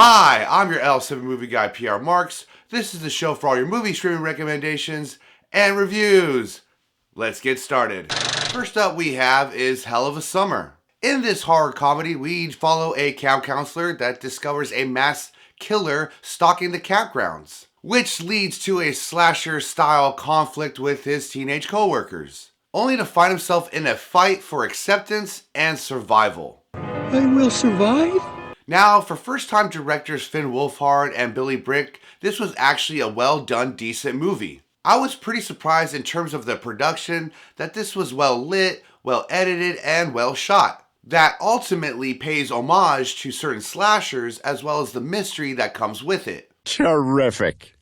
Hi, I'm your L7 movie guy, PR Marks. This is the show for all your movie streaming recommendations and reviews. Let's get started. First up we have is Hell of a Summer. In this horror comedy, we follow a camp counselor that discovers a mass killer stalking the campgrounds, which leads to a slasher-style conflict with his teenage co-workers, only to find himself in a fight for acceptance and survival. I will survive? Now, for first-time directors Finn Wolfhard and Billy Brick, this was actually a well-done, decent movie. I was pretty surprised in terms of the production that this was well lit, well edited, and well shot. That ultimately pays homage to certain slashers as well as the mystery that comes with it. Terrific.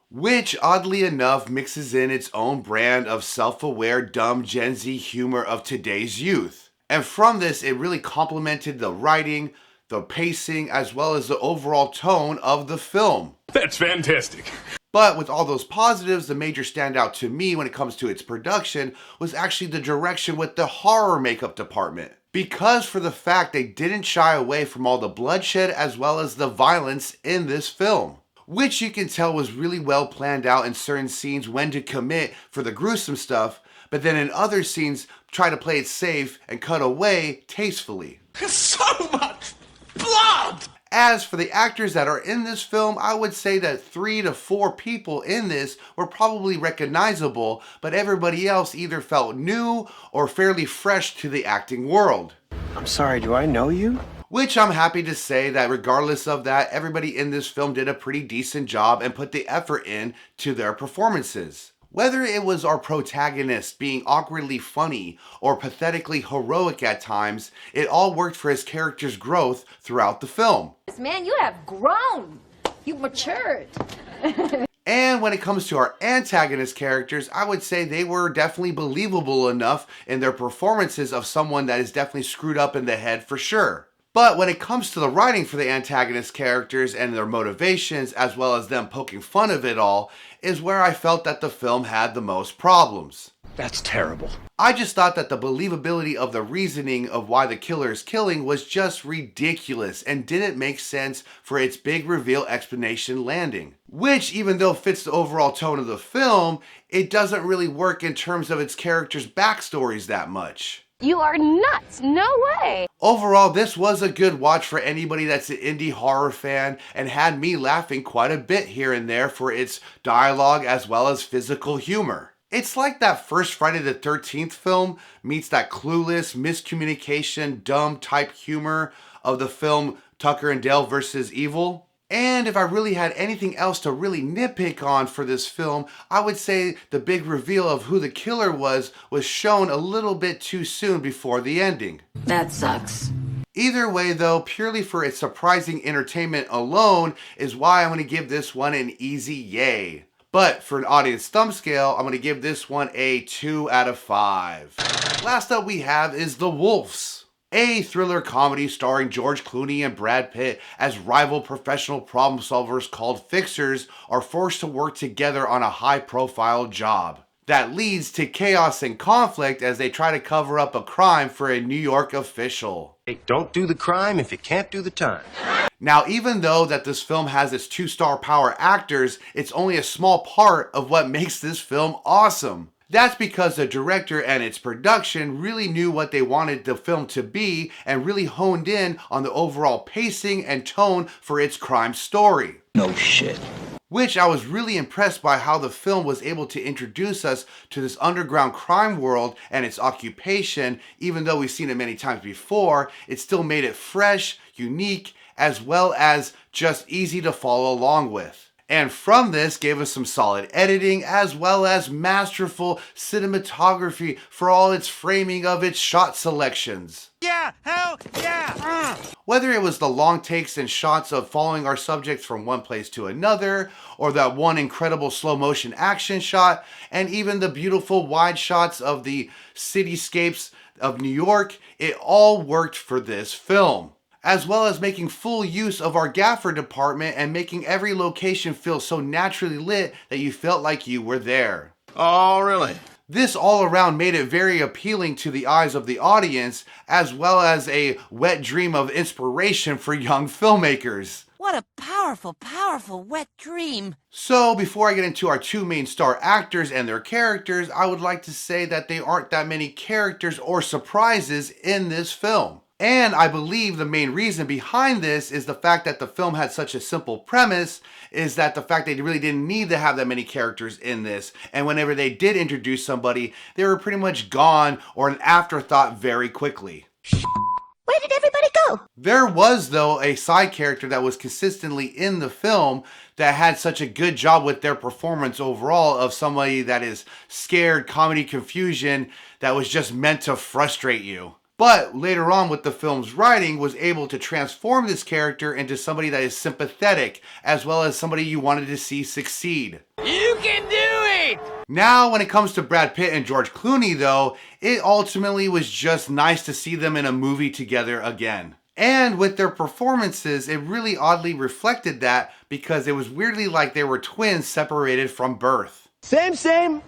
Which, oddly enough, mixes in its own brand of self-aware, dumb Gen Z humor of today's youth. And from this, it really complemented the writing, the pacing, as well as the overall tone of the film. That's fantastic. But with all those positives, the major standout to me when it comes to its production was actually the direction with the horror makeup department. Because for the fact they didn't shy away from all the bloodshed as well as the violence in this film, which you can tell was really well planned out in certain scenes when to commit for the gruesome stuff, but then in other scenes try to play it safe and cut away tastefully. So much blood! As for the actors that are in this film, I would say that 3 to 4 people in this were probably recognizable, but everybody else either felt new or fairly fresh to the acting world. I'm sorry, do I know you? Which I'm happy to say that regardless of that, everybody in this film did a pretty decent job and put the effort in to their performances. Whether it was our protagonist being awkwardly funny or pathetically heroic at times, it all worked for his character's growth throughout the film. Man, you have grown. You've matured. And when it comes to our antagonist characters, I would say they were definitely believable enough in their performances of someone that is definitely screwed up in the head for sure. But when it comes to the writing for the antagonist characters and their motivations, as well as them poking fun of it all, is where I felt that the film had the most problems. That's terrible. I just thought that the believability of the reasoning of why the killer is killing was just ridiculous and didn't make sense for its big reveal explanation landing. Which, even though fits the overall tone of the film, it doesn't really work in terms of its characters' backstories that much. You are nuts. No way. Overall, this was a good watch for anybody that's an indie horror fan and had me laughing quite a bit here and there for its dialogue as well as physical humor. It's like that first Friday the 13th film meets that clueless, miscommunication, dumb type humor of the film Tucker and Dale vs. Evil. And if I really had anything else to really nitpick on for this film, I would say the big reveal of who the killer was shown a little bit too soon before the ending. That sucks. Either way though, purely for its surprising entertainment alone is why I'm going to give this one an easy yay. But for an audience thumb scale, I'm going to give this one a 2 out of 5. Last up we have is The Wolves. A thriller comedy starring George Clooney and Brad Pitt as rival professional problem solvers called Fixers are forced to work together on a high-profile job. That leads to chaos and conflict as they try to cover up a crime for a New York official. Hey, don't do the crime if you can't do the time. Now, even though that this film has its 2-star power actors, it's only a small part of what makes this film awesome. That's because the director and its production really knew what they wanted the film to be and really honed in on the overall pacing and tone for its crime story. No shit. Which I was really impressed by how the film was able to introduce us to this underground crime world and its occupation. Even though we've seen it many times before, it still made it fresh, unique, as well as just easy to follow along with. And from this gave us some solid editing as well as masterful cinematography for all its framing of its shot selections. Yeah, hell yeah! Whether it was the long takes and shots of following our subjects from one place to another, or that one incredible slow motion action shot, and even the beautiful wide shots of the cityscapes of New York, it all worked for this film. As well as making full use of our gaffer department and making every location feel so naturally lit that you felt like you were there. Oh, really? This all around made it very appealing to the eyes of the audience, as well as a wet dream of inspiration for young filmmakers. What a powerful, powerful wet dream. So before I get into our two main star actors and their characters, I would like to say that there aren't that many characters or surprises in this film. And I believe the main reason behind this is the fact that the film had such a simple premise, is that the fact they really didn't need to have that many characters in this. And whenever they did introduce somebody, they were pretty much gone or an afterthought very quickly. Where did everybody go? There was, though, a side character that was consistently in the film that had such a good job with their performance overall, of somebody that is scared, comedy, confusion, that was just meant to frustrate you. But later on with the film's writing, was able to transform this character into somebody that is sympathetic, as well as somebody you wanted to see succeed. You can do it! Now, when it comes to Brad Pitt and George Clooney, though, it ultimately was just nice to see them in a movie together again. And with their performances, it really oddly reflected that, because it was weirdly like they were twins separated from birth. Same,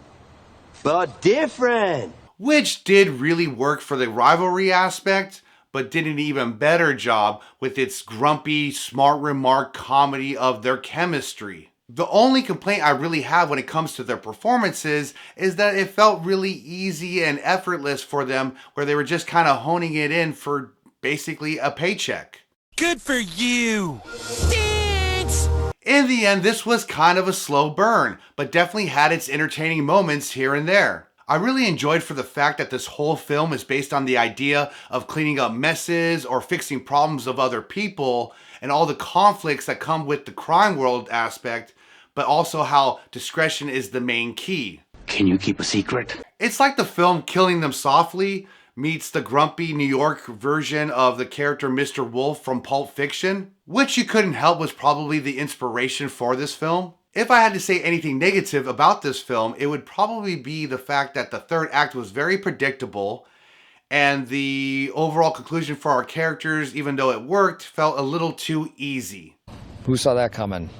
but different. Which did really work for the rivalry aspect, but did an even better job with its grumpy, smart remark comedy of their chemistry. The only complaint I really have when it comes to their performances is that it felt really easy and effortless for them, where they were just kind of honing it in for basically a paycheck. Good for you! Thanks! In the end, this was kind of a slow burn, but definitely had its entertaining moments here and there. I really enjoyed for the fact that this whole film is based on the idea of cleaning up messes or fixing problems of other people, and all the conflicts that come with the crime world aspect, but also how discretion is the main key. Can you keep a secret? It's like the film Killing Them Softly meets the grumpy New York version of the character Mr. Wolf from Pulp Fiction, which you couldn't help was probably the inspiration for this film. If I had to say anything negative about this film, it would probably be the fact that the third act was very predictable, and the overall conclusion for our characters, even though it worked, felt a little too easy. Who saw that coming?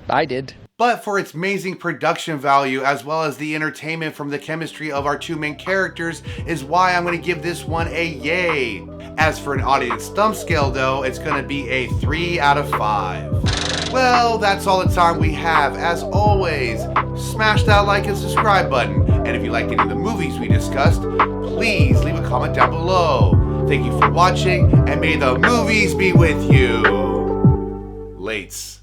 I did. But for its amazing production value, as well as the entertainment from the chemistry of our two main characters, is why I'm going to give this one a yay. As for an audience thumb scale though, it's going to be a 3 out of 5. Well, that's all the time we have. As always, smash that like and subscribe button. And if you liked any of the movies we discussed, please leave a comment down below. Thank you for watching, and may the movies be with you. Lates.